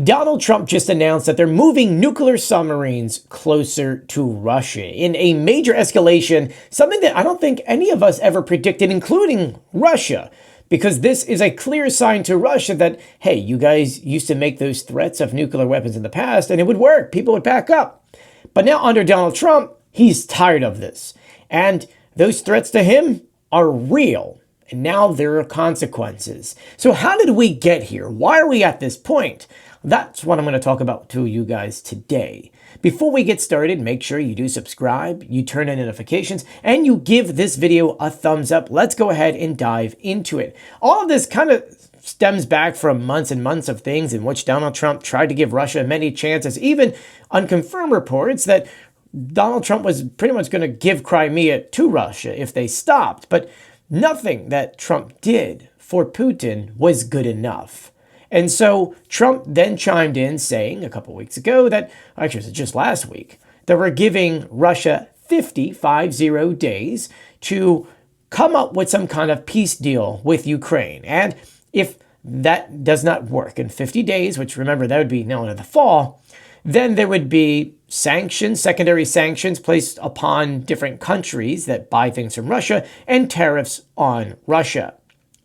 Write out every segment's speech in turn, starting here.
Donald Trump just announced that they're moving nuclear submarines closer to Russia in a major escalation, something that I don't think any of us ever predicted, including Russia, because this is a clear sign to Russia that, hey, you guys used to make those threats of nuclear weapons in the past and it would work. People would back up. But now under Donald Trump, he's tired of this. And those threats to him are real. And now there are consequences. So how did we get here? Why are we at this point? That's what I'm going to talk about to you guys today. Before we get started, make sure you do subscribe, you turn on notifications, and you give this video a thumbs up. Let's go ahead and dive into it. All of this kind of stems back from months and months of things in which Donald Trump tried to give Russia many chances, even unconfirmed reports that Donald Trump was pretty much going to give Crimea to Russia if they stopped. But nothing that Trump did for Putin was good enough. And so Trump then chimed in saying a couple weeks ago that, actually it was just last week, that we're giving Russia 50 days to come up with some kind of peace deal with Ukraine. And if that does not work in 50 days, which remember that would be now in the fall, then there would be sanctions, secondary sanctions placed upon different countries that buy things from Russia and tariffs on Russia.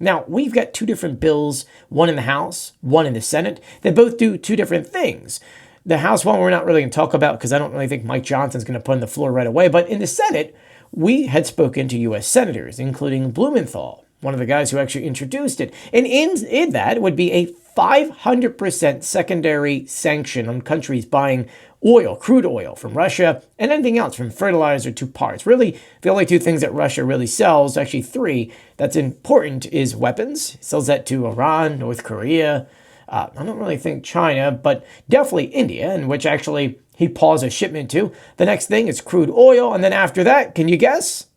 Now, we've got two different bills, one in the House, one in the Senate, that both do two different things. The House one we're not really going to talk about because I don't really think Mike Johnson's going to put on the floor right away. But in the Senate, we had spoken to U.S. senators, including Blumenthal, one of the guys who actually introduced it. And in that would be a 500% secondary sanction on countries buying oil, crude oil from Russia, and anything else from fertilizer to parts. Really, the only two things that Russia really sells, actually three, that's important is weapons. It sells that to Iran, North Korea. I don't really think China, but definitely India, in which actually he paused a shipment to. The next thing is crude oil, and then after that, can you guess?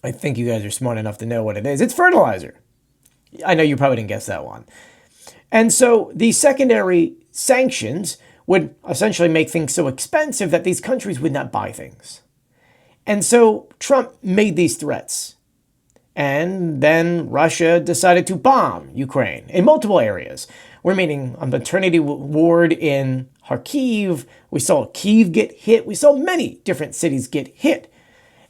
I think you guys are smart enough to know what it is. It's fertilizer. I know you probably didn't guess that one. And so the secondary sanctions would essentially make things so expensive that these countries would not buy things. And so Trump made these threats. And then Russia decided to bomb Ukraine in multiple areas. We're meaning a maternity ward in Kharkiv. We saw Kyiv get hit. We saw many different cities get hit.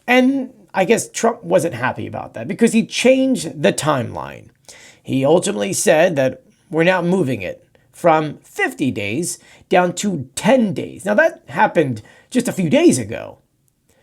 And I guess Trump wasn't happy about that because he changed the timeline. He ultimately said that we're now moving it from 50 days down to 10 days. Now that happened just a few days ago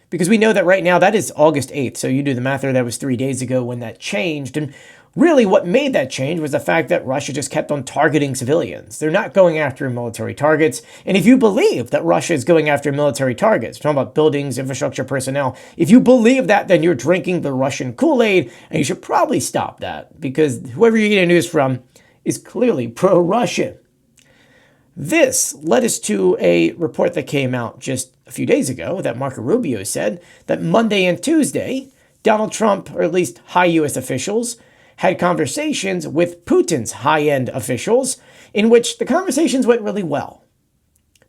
because we know that right now that is August 8th. So you do the math there, that was 3 days ago when that changed. And really what made that change was the fact that Russia just kept on targeting civilians. They're not going after military targets. And if you believe that Russia is going after military targets, we're talking about buildings, infrastructure, personnel, if you believe that, then you're drinking the Russian Kool-Aid and you should probably stop that because whoever you're getting news from is clearly pro-Russian. This led us to a report that came out just a few days ago that Marco Rubio said that Monday and Tuesday, Donald Trump, or at least high U.S. officials, had conversations with Putin's high-end officials in which the conversations went really well.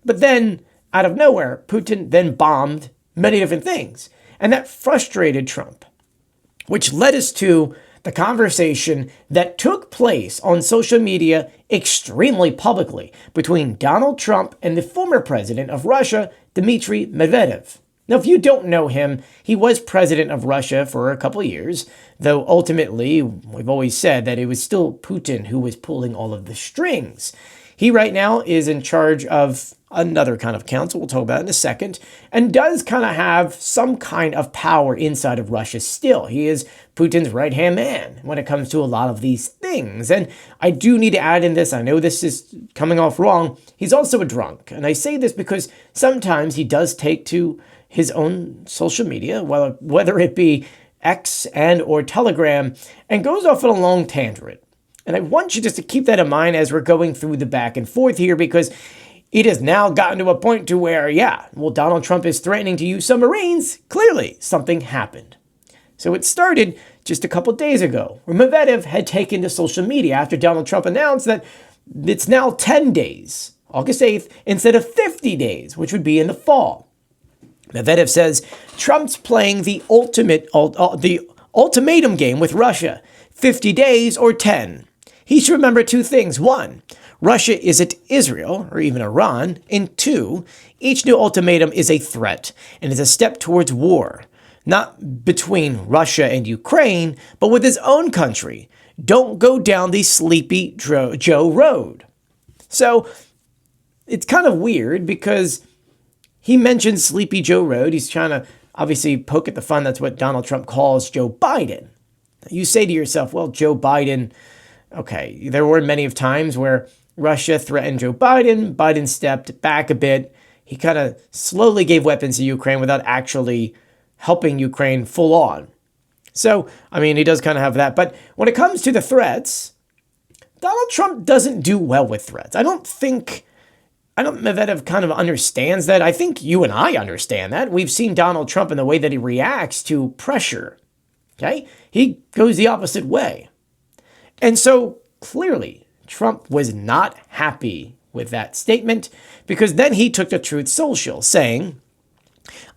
But then, out of nowhere, Putin then bombed many different things. And that frustrated Trump, which led us to the conversation that took place on social media extremely publicly between Donald Trump and the former president of Russia, Dmitry Medvedev. Now, if you don't know him, he was president of Russia for a couple of years, though ultimately, we've always said that it was still Putin who was pulling all of the strings. He right now is in charge of another kind of council, we'll talk about in a second, and does kind of have some kind of power inside of Russia still. He is Putin's right-hand man when it comes to a lot of these things. And I do need to add in this, I know this is coming off wrong, he's also a drunk. And I say this because sometimes he does take to his own social media, whether it be X and or Telegram, and goes off on a long tangent. And I want you just to keep that in mind as we're going through the back and forth here because it has now gotten to a point to where, Donald Trump is threatening to use submarines. Clearly, something happened. So it started just a couple days ago, where Medvedev had taken to social media after Donald Trump announced that it's now 10 days, August 8th, instead of 50 days, which would be in the fall. Medvedev says Trump's playing the ultimatum game with Russia, 50 days or 10. He should remember two things. One, Russia isn't Israel or even Iran. And 2, each new ultimatum is a threat and is a step towards war, not between Russia and Ukraine, but with his own country. Don't go down the Sleepy Joe road. So it's kind of weird because he mentioned Sleepy Joe Road. He's trying to obviously poke at the fun. That's what Donald Trump calls Joe Biden. You say to yourself, well, Joe Biden, okay, there were many of times where Russia threatened Joe Biden. Biden stepped back a bit. He kind of slowly gave weapons to Ukraine without actually helping Ukraine full on. So, I mean, he does kind of have that. But when it comes to the threats, Donald Trump doesn't do well with threats. I don't Medvedev kind of understands that. I think you and I understand that. We've seen Donald Trump in the way that he reacts to pressure. Okay? He goes the opposite way. And so clearly, Trump was not happy with that statement because then he took to Truth Social saying,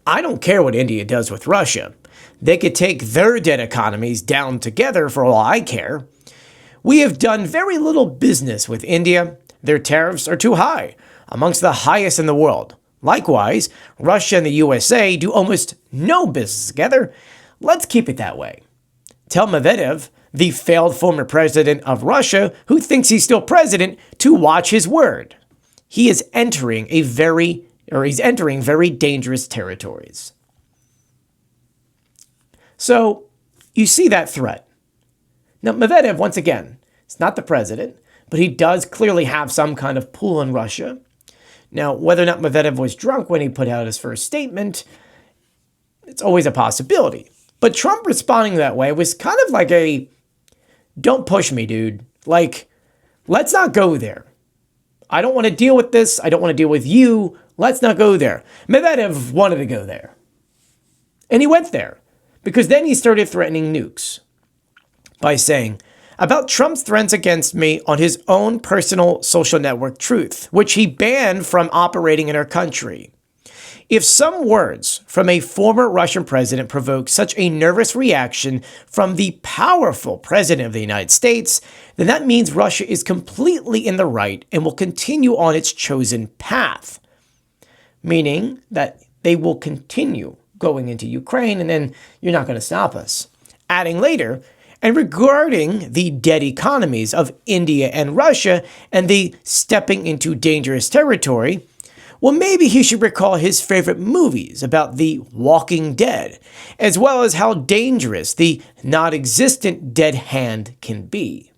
I don't care what India does with Russia. They could take their dead economies down together for all I care. We have done very little business with India. Their tariffs are too high, amongst the highest in the world. Likewise, Russia and the USA do almost no business together. Let's keep it that way. Tell Medvedev, the failed former president of Russia, who thinks he's still president, to watch his word. He is entering very dangerous territories. So, you see that threat. Now, Medvedev, once again, is not the president, but he does clearly have some kind of pull in Russia. Now, whether or not Medvedev was drunk when he put out his first statement, it's always a possibility. But Trump responding that way was kind of like a, don't push me, dude. Like, let's not go there. I don't want to deal with this. I don't want to deal with you. Let's not go there. Medvedev wanted to go there. And he went there because then he started threatening nukes by saying, about Trump's threats against me on his own personal social network Truth, which he banned from operating in our country. If some words from a former Russian president provoke such a nervous reaction from the powerful president of the United States, then that means Russia is completely in the right and will continue on its chosen path. Meaning that they will continue going into Ukraine and then you're not going to stop us. Adding later, and regarding the dead economies of India and Russia and the stepping into dangerous territory, well, maybe he should recall his favorite movies about the Walking Dead, as well as how dangerous the non-existent dead hand can be.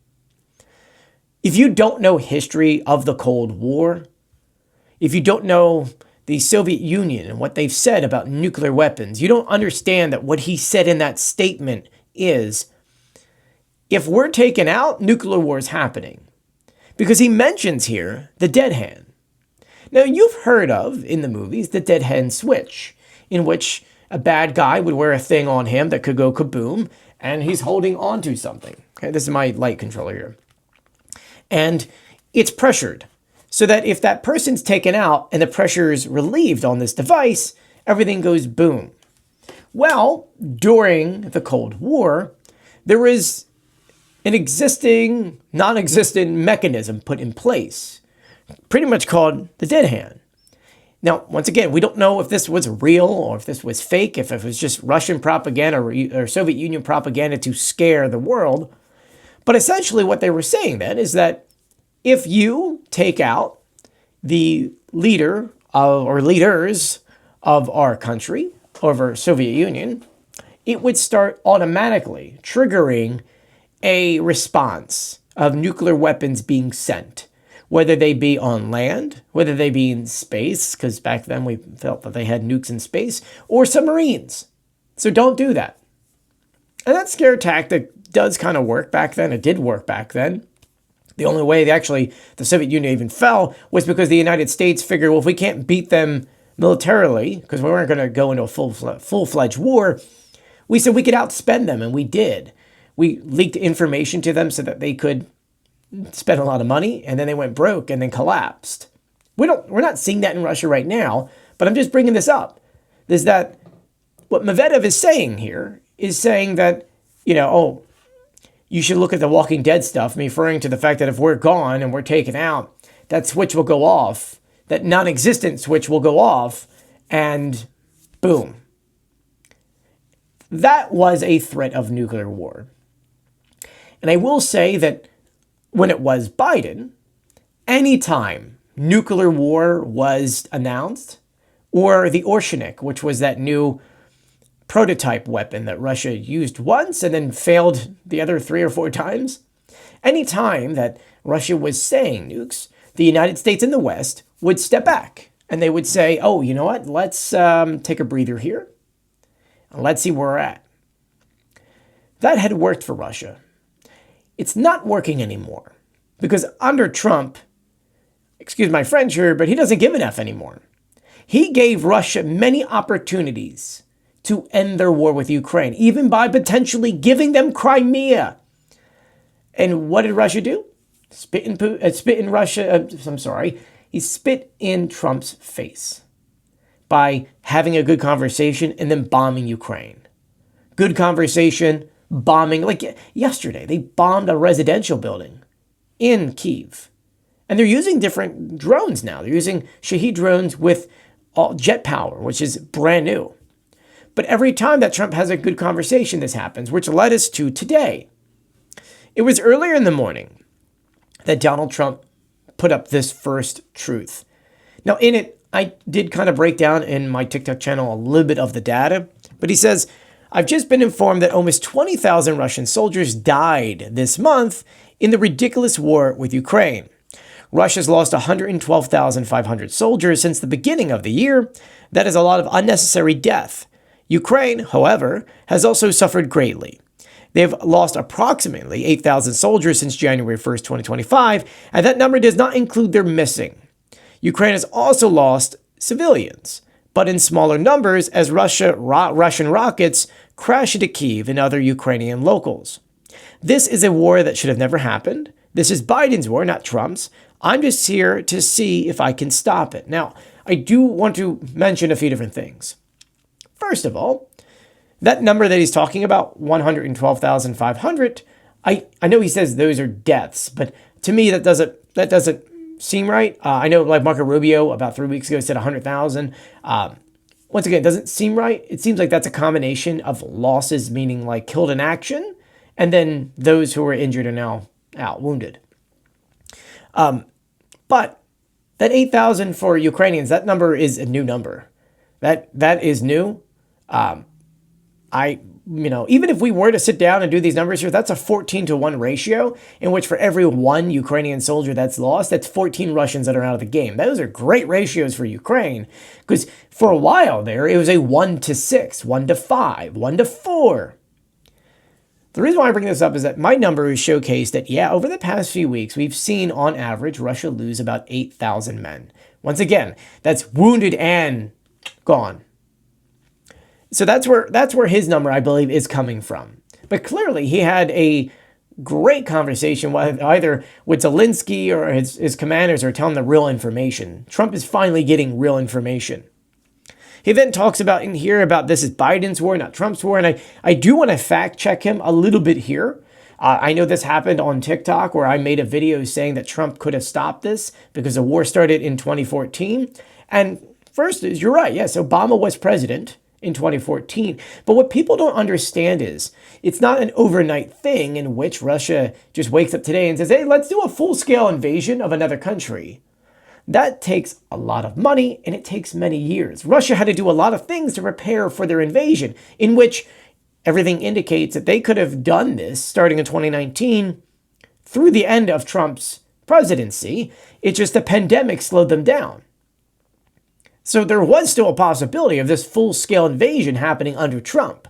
If you don't know history of the Cold War, if you don't know the Soviet Union and what they've said about nuclear weapons, you don't understand that what he said in that statement is, if we're taken out, nuclear war is happening. Because he mentions here the dead hand. Now, you've heard of, in the movies, the dead hand switch, in which a bad guy would wear a thing on him that could go kaboom, and he's holding on to something. Okay, this is my light controller here. And it's pressured, so that if that person's taken out and the pressure is relieved on this device, everything goes boom. Well, during the Cold War, there was an existing, non-existent mechanism put in place, pretty much called the dead hand. Now, once again, we don't know if this was real or if this was fake, if it was just Russian propaganda or Soviet Union propaganda to scare the world. But essentially what they were saying then is that if you take out the leader or leaders of our country, of our Soviet Union, it would start automatically triggering a response of nuclear weapons being sent, whether they be on land, whether they be in space, because back then we felt that they had nukes in space, or submarines. So don't do that. And that scare tactic does kind of work back then. It did work back then. The only way the Soviet Union even fell was because the United States figured, well, if we can't beat them militarily, because we weren't going to go into a full-fledged war, we said we could outspend them, and we did. We leaked information to them so that they could spend a lot of money, and then they went broke and then collapsed. We're not seeing that in Russia right now, but I'm just bringing this up. Is that what Medvedev is saying here is saying that, you should look at the Walking Dead stuff, referring to the fact that if we're gone and we're taken out, that switch will go off, that non-existent switch will go off, and boom. That was a threat of nuclear war. And I will say that when it was Biden, anytime nuclear war was announced, or the Orshanik, which was that new prototype weapon that Russia used once and then failed the other 3 or 4 times, anytime that Russia was saying nukes, the United States and the West would step back and they would say, oh, you know what? Let's take a breather here. And let's see where we're at. That had worked for Russia. It's not working anymore because under Trump, excuse my French here, but he doesn't give an F anymore. He gave Russia many opportunities to end their war with Ukraine, even by potentially giving them Crimea. And what did Russia do? He spit in Trump's face by having a good conversation and then bombing Ukraine. Good conversation, bombing. Like yesterday, they bombed a residential building in Kyiv. And they're using different drones now. They're using Shahed drones with jet power, which is brand new. But every time that Trump has a good conversation, this happens, which led us to today. It was earlier in the morning that Donald Trump put up this first truth. Now, in it, I did kind of break down in my TikTok channel a little bit of the data, but he says, I've just been informed that almost 20,000 Russian soldiers died this month in the ridiculous war with Ukraine. Russia's lost 112,500 soldiers since the beginning of the year. That is a lot of unnecessary death. Ukraine, however, has also suffered greatly. They've lost approximately 8,000 soldiers since January 1st, 2025, and that number does not include their missing. Ukraine has also lost civilians, but in smaller numbers as Russian rockets crash into Kyiv and other Ukrainian locals. This is a war that should have never happened. This is Biden's war, not Trump's. I'm just here to see if I can stop it. Now, I do want to mention a few different things. First of all, that number that he's talking about, 112,500, I know he says those are deaths, but to me that doesn't seem right. I know like Marco Rubio about 3 weeks ago said 100,000. Once again, it doesn't seem right. It seems like that's a combination of losses, meaning like killed in action, and then those who were injured are now out, wounded. But that 8,000 for Ukrainians, that number is a new number. That is new. Even if we were to sit down and do these numbers here, that's a 14-to-1 ratio in which for every 1 Ukrainian soldier that's lost, that's 14 Russians that are out of the game. Those are great ratios for Ukraine because for a while there, it was a 1-to-6, 1-to-5, 1-to-4. The reason why I bring this up is that my numbers showcase that, over the past few weeks, we've seen on average Russia lose about 8,000 men. Once again, that's wounded and gone. So that's where his number, I believe, is coming from. But clearly, he had a great conversation either with Zelensky or his commanders are telling the real information. Trump is finally getting real information. He then talks about in here about this is Biden's war, not Trump's war. And I do want to fact check him a little bit here. I know this happened on TikTok where I made a video saying that Trump could have stopped this because the war started in 2014. And first is, you're right. Yes, Obama was president in 2014. But what people don't understand is it's not an overnight thing in which Russia just wakes up today and says, hey, let's do a full-scale invasion of another country. That takes a lot of money and it takes many years. Russia had to do a lot of things to prepare for their invasion, in which everything indicates that they could have done this starting in 2019 through the end of Trump's presidency. It's just the pandemic slowed them down. So there was still a possibility of this full-scale invasion happening under Trump.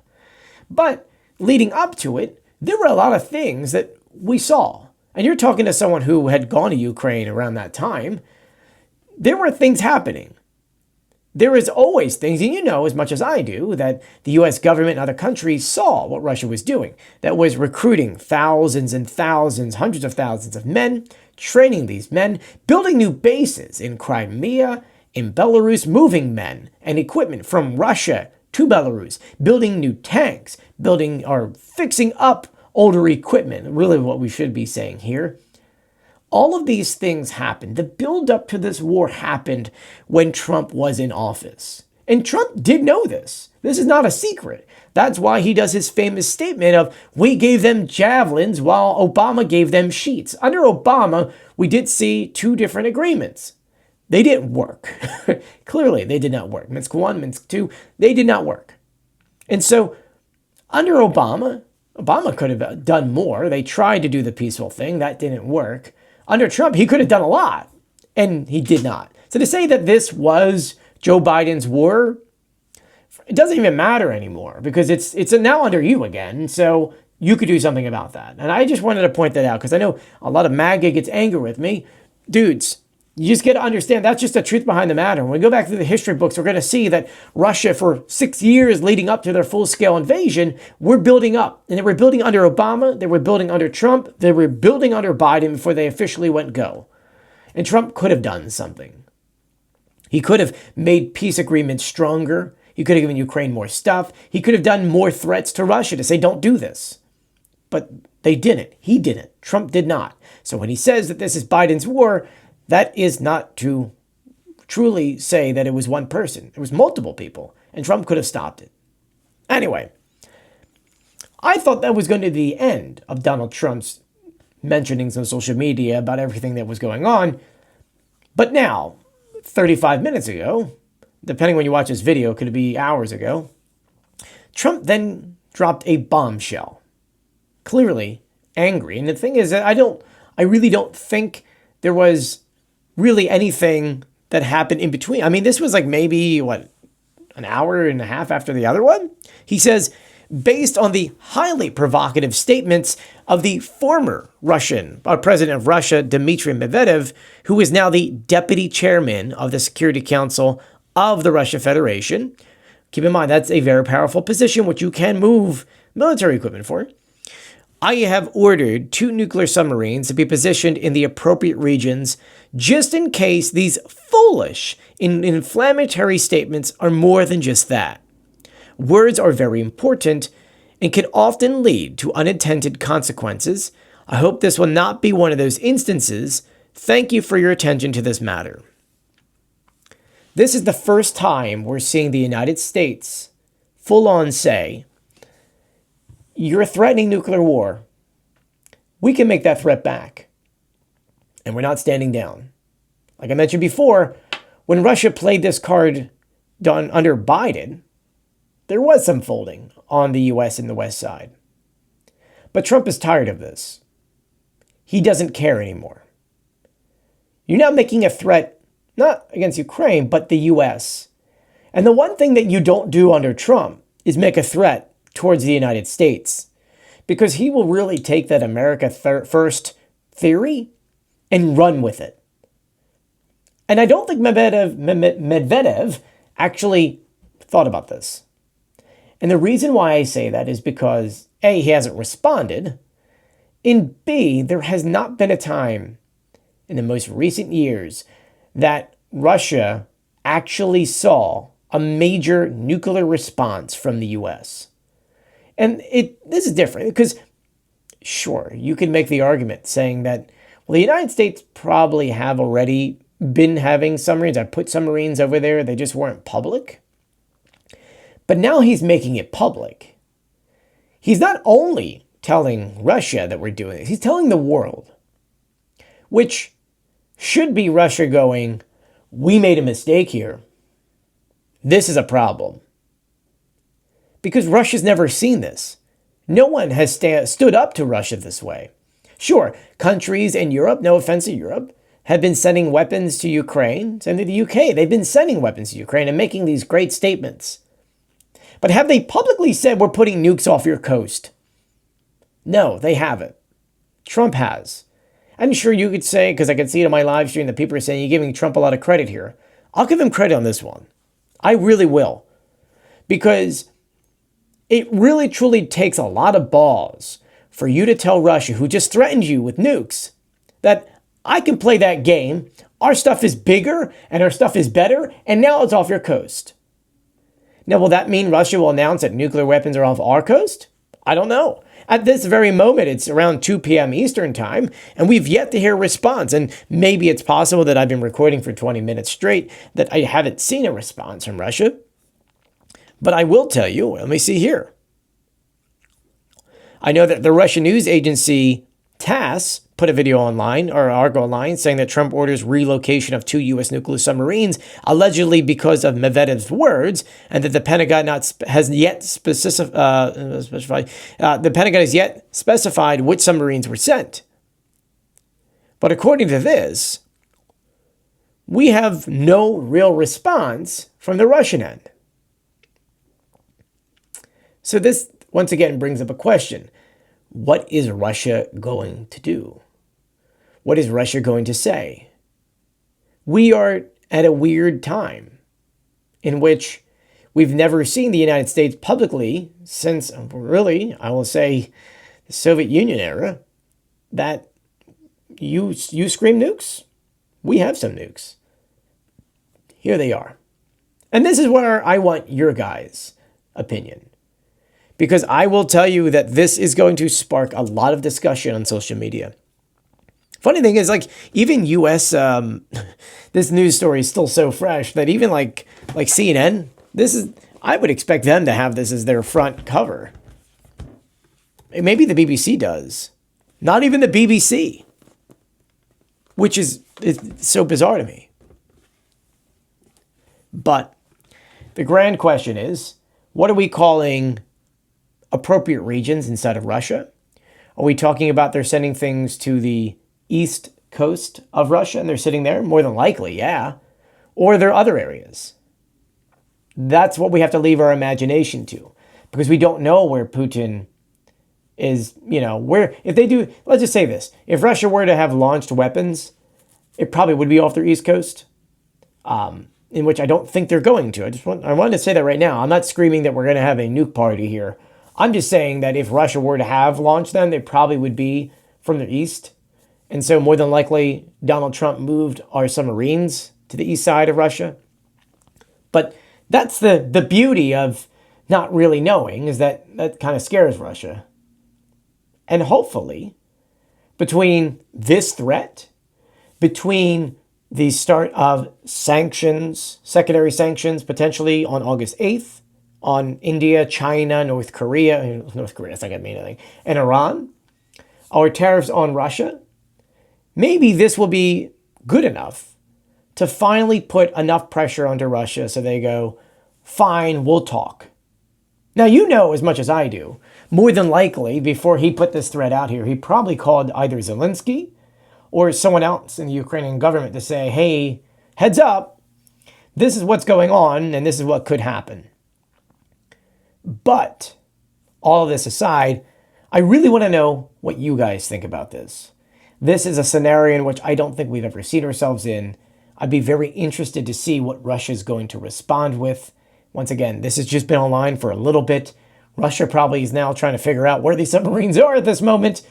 But leading up to it, there were a lot of things that we saw. And you're talking to someone who had gone to Ukraine around that time. There were things happening. There is always things, and you know as much as I do, that the U.S. government and other countries saw what Russia was doing. That was recruiting thousands and thousands, hundreds of thousands of men, training these men, building new bases in Crimea, in Belarus, moving men and equipment from Russia to Belarus, building new tanks, building or fixing up older equipment, really what we should be saying here. All of these things happened. The build up to this war happened when Trump was in office. And Trump did know this. This is not a secret. That's why he does his famous statement of, we gave them javelins while Obama gave them sheets. Under Obama, we did see two different agreements. They didn't work. Clearly, they did not work. Minsk 1, Minsk 2, they did not work. And so, under Obama could have done more. They tried to do the peaceful thing. That didn't work. Under Trump, he could have done a lot, and he did not. So to say that this was Joe Biden's war, it doesn't even matter anymore because it's now under you again. So you could do something about that. And I just wanted to point that out because I know a lot of MAGA gets angry with me. Dudes, you just get to understand that's just the truth behind the matter. When we go back through the history books, we're going to see that Russia, for 6 years leading up to their full-scale invasion, we're building up. And they were building under Obama, they were building under Trump, they were building under Biden before they officially went go. And Trump could have done something. He could have made peace agreements stronger. He could have given Ukraine more stuff. He could have done more threats to Russia to say, don't do this. But they didn't. He didn't. Trump did not. So when he says that this is Biden's war, that is not to truly say that it was one person. It was multiple people, and Trump could have stopped it. Anyway, I thought that was going to be the end of Donald Trump's mentionings on social media about everything that was going on. But now, 35 minutes ago, depending when you watch this video, could be hours ago, Trump then dropped a bombshell. Clearly angry. And the thing is that I really don't think there was really anything that happened in between. I mean, this was like maybe, an hour and a half after the other one? He says, based on the highly provocative statements of the former Russian President of Russia, Dmitry Medvedev, who is now the deputy chairman of the Security Council of the Russian Federation. Keep in mind, that's a very powerful position, which you can move military equipment for. I have ordered 2 nuclear submarines to be positioned in the appropriate regions just in case these foolish and inflammatory statements are more than just that. Words are very important and can often lead to unintended consequences. I hope this will not be one of those instances. Thank you for your attention to this matter. This is the first time we're seeing the United States full on say, you're threatening nuclear war. We can make that threat back. And we're not standing down. Like I mentioned before, when Russia played this card done under Biden, there was some folding on the U.S. and the West side. But Trump is tired of this. He doesn't care anymore. You're now making a threat, not against Ukraine, but the U.S. And the one thing that you don't do under Trump is make a threat towards the United States, because he will really take that America first theory and run with it. And I don't think Medvedev actually thought about this. And the reason why I say that is because A, he hasn't responded, and B, there has not been a time in the most recent years that Russia actually saw a major nuclear response from the U.S. And this is different because, sure, you can make the argument saying that, well, the United States probably have already been having submarines. I put submarines over there. They just weren't public. But now he's making it public. He's not only telling Russia that we're doing this, he's telling the world, which should be Russia going, we made a mistake here. This is a problem. Because Russia's never seen this. No one has stood up to Russia this way. Sure, countries in Europe, no offense to Europe, have been sending weapons to Ukraine. Same to the UK. They've been sending weapons to Ukraine and making these great statements. But have they publicly said we're putting nukes off your coast? No, they haven't. Trump has. I'm sure you could say, because I can see it on my live stream, that people are saying you're giving Trump a lot of credit here. I'll give him credit on this one. I really will. Because it really truly takes a lot of balls for you to tell Russia, who just threatened you with nukes, that I can play that game, our stuff is bigger and our stuff is better, and now it's off your coast. Now, will that mean Russia will announce that nuclear weapons are off our coast? I don't know. At this very moment, it's around 2 p.m. Eastern time, and we've yet to hear a response. And maybe it's possible that I've been recording for 20 minutes straight, that I haven't seen a response from Russia. But I will tell you, let me see here. I know that the Russian news agency TASS put a video online, or article online, saying that Trump orders relocation of 2 U.S. nuclear submarines, allegedly because of Medvedev's words, and that the Pentagon has yet specified which submarines were sent. But according to this, we have no real response from the Russian end. So this, once again, brings up a question. What is Russia going to do? What is Russia going to say? We are at a weird time in which we've never seen the United States publicly since, really, I will say, the Soviet Union era, that you scream nukes. We have some nukes. Here they are. And this is where I want your guys' opinion. Because I will tell you that this is going to spark a lot of discussion on social media. Funny thing is, like, even U.S., this news story is still so fresh that even like CNN, I would expect them to have this as their front cover. Maybe the BBC does. Not even the BBC. Which is so bizarre to me. But the grand question is, what are we calling appropriate regions inside of Russia? Are we talking about they're sending things to the east coast of Russia and they're sitting there? More than likely, yeah. Or are there other areas? That's what we have to leave our imagination to, because we don't know where Putin is, where, if they do, let's just say this, if Russia were to have launched weapons, it probably would be off their east coast, in which I don't think they're going to. I wanted to say that right now. I'm not screaming that we're going to have a nuke party here. I'm just saying that if Russia were to have launched them, they probably would be from the east. And so more than likely, Donald Trump moved our submarines to the east side of Russia. But that's the beauty of not really knowing, is that kind of scares Russia. And hopefully, between this threat, between the start of sanctions, secondary sanctions, potentially on August 8th, on India, China, North Korea, it's not going to mean anything, and Iran, our tariffs on Russia, maybe this will be good enough to finally put enough pressure onto Russia so they go, fine, we'll talk. Now, you know as much as I do, more than likely, before he put this threat out here, he probably called either Zelensky or someone else in the Ukrainian government to say, hey, heads up, this is what's going on and this is what could happen. But all of this aside, I really want to know what you guys think about this. This is a scenario in which I don't think we've ever seen ourselves in. I'd be very interested to see what Russia is going to respond with. Once again, this has just been online for a little bit. Russia probably is now trying to figure out where these submarines are at this moment.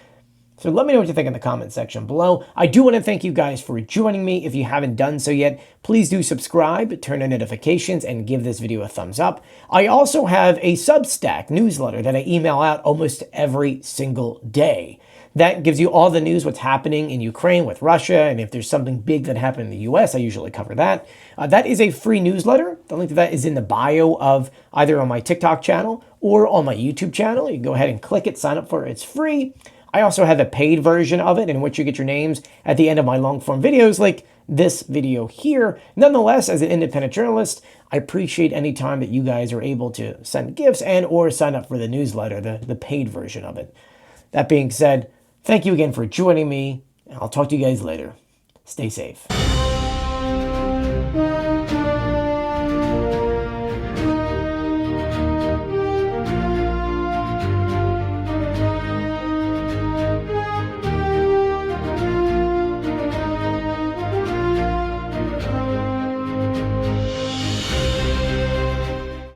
So let me know what you think in the comment section below. I do want to thank you guys for joining me. If you haven't done so yet, please do subscribe, turn on notifications, and give this video a thumbs up. I also have a Substack newsletter that I email out almost every single day. That gives you all the news, what's happening in Ukraine with Russia, and if there's something big that happened in the US, I usually cover that. That is a free newsletter. The link to that is in the bio of either on my TikTok channel or on my YouTube channel. You can go ahead and click it, sign up for it. It's free. I also have a paid version of it in which you get your names at the end of my long form videos like this video here. Nonetheless, as an independent journalist, I appreciate any time that you guys are able to send gifts and or sign up for the newsletter, the paid version of it. That being said, thank you again for joining me, and I'll talk to you guys later. Stay safe.